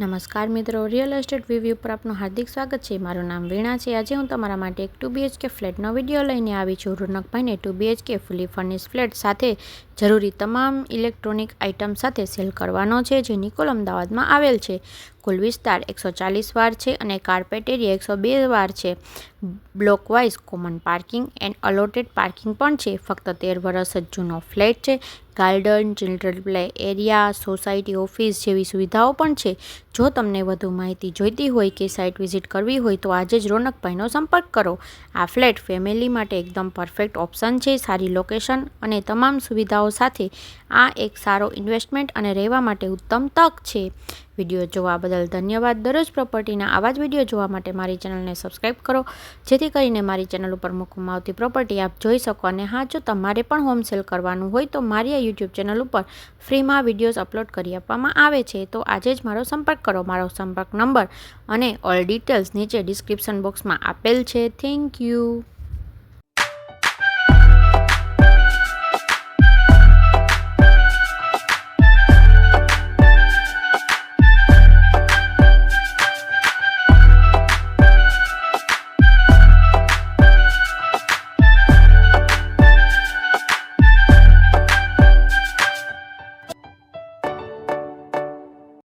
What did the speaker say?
નમસ્કાર મિત્રો, real estate review પર આપનું હાર્દિક સ્વાગત છે। મારું નામ વીણા છે। આજે હું તમારા માટે એક 2 BHK ફ્લેટનો વિડીયો લઈને આવી છું। રોનકભાઈને 2 BHK ફુલી ફર્નિશ ફ્લેટ સાથે જરૂરી તમામ ઇલેક્ટ્રોનિક આઇટમ સાથે સેલ કરવાનો છે, જે નિકોલ અમદાવાદમાં આવેલ છે। કુલ વિસ્તાર 140 વાર છે અને કાર્પેટ એરિયા 102 વાર છે। Block wise common parking and allotted parking પણ છે। ફક્ત 13 વર્ષ જ જૂનો ફ્લેટ છે। Garden, children play area, society, office જેવી સુવિધાઓ પણ છે। જો તમને વધુ માહિતી જોઈતી હોય કે સાઇટ વિઝિટ કરવી હોય તો આજે જ રોનકભાઈનો સંપર્ક કરો। આ ફ્લેટ ફેમિલી માટે એકદમ પરફેક્ટ ઓપ્શન છે। સારી લોકેશન અને તમામ સુવિધાઓ સાથે આ એક સારો ઇન્વેસ્ટમેન્ટ અને રહેવા માટે ઉત્તમ તક છે। વિડીયો જોવા બદલ ધન્યવાદ। દરરોજ પ્રોપર્ટીના આવા જ વિડીયો જોવા માટે મારી ચેનલને સબસ્ક્રાઈબ કરો, જેથી કરીને મારી ચેનલ ઉપર મૂકવામાં આવતી પ્રોપર્ટી આપ જોઈ શકો। અને હા, જો તમારે પણ હોમ સેલ કરવાનું હોય તો મારી આ યુટ્યુબ ચેનલ ઉપર ફ્રીમાં વિડીયોઝ અપલોડ કરી આપવામાં આવે છે, તો આજે જ મારો સંપર્ક કરો। મારો સંપર્ક નંબર અને ઓલ ડિટેલ્સ નીચે ડિસ્ક્રિપ્શન બોક્સમાં આપેલ છે। Thank you.